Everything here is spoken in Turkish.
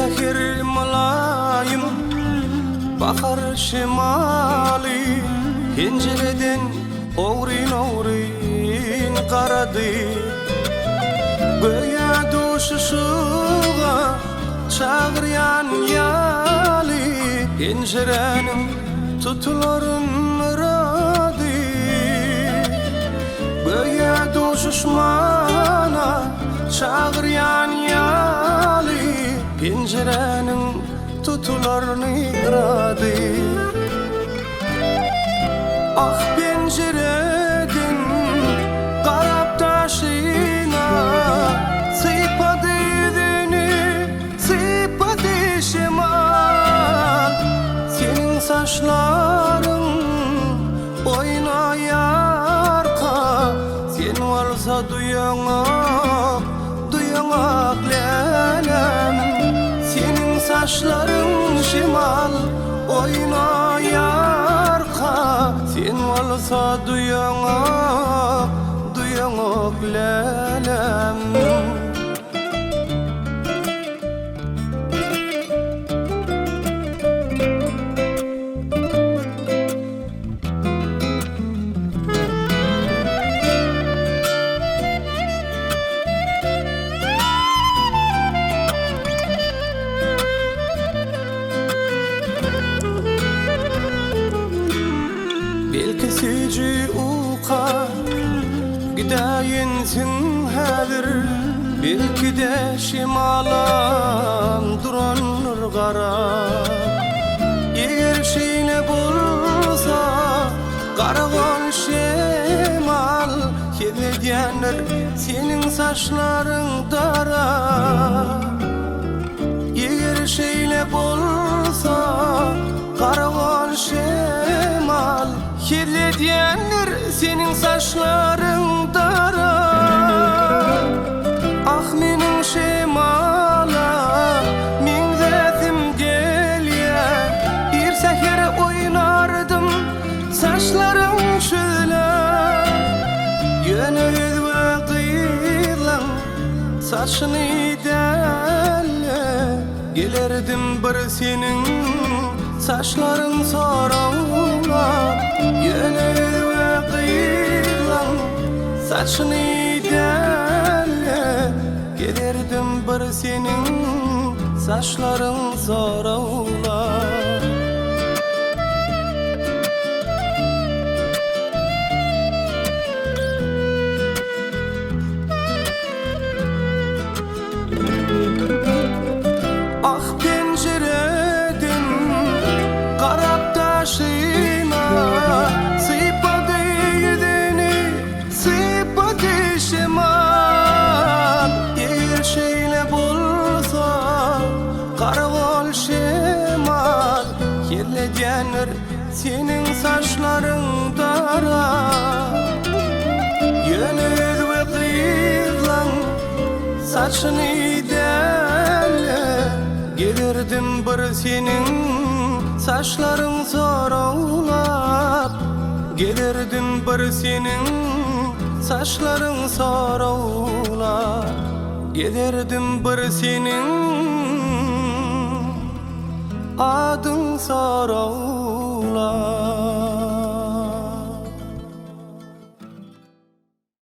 sehir mulayim bakar şimali pencereden oğrin karadı göğe duşuşuğa çağıryan yali pencerenin tutuların radı göğe duşuşmana çağıryan yali pencerenin tutularını radı ah pencereden karap taşına sıpadı deni sıpadı şimal senin saçların oynayarka sen varsa duyamak lelem senin saçların şimal oynayarka sen varsa duyamak lelem belki sici uqa gidayinsin hazır belki de şimalan duranır gara eğer şeyle bulsa karavan şimal hediyenler senin saçların dara eğer şeyle bulsa karavan şimal kirli diyenler senin saçların dara ah menin şimala min zetim gelye bir seher oynardım saçlarım şöyle yönüz ve kıyılan saçını delle gelerdim bir senin saçların sarağına yönüz ve kıyılan saçını delle gelirdim bir senin saçların sarağına ah pencereden karap taşına sıpadı deni sıpadı şimal eğer şeyle bulsa karaval şimal kirli diyenler senin saçların dara yönüz ve kıyılan saçını delle gelirdim bir senin saçların sarağulap gelirdim bir senin saçların sarağulap gelirdim bir senin adın sarağulap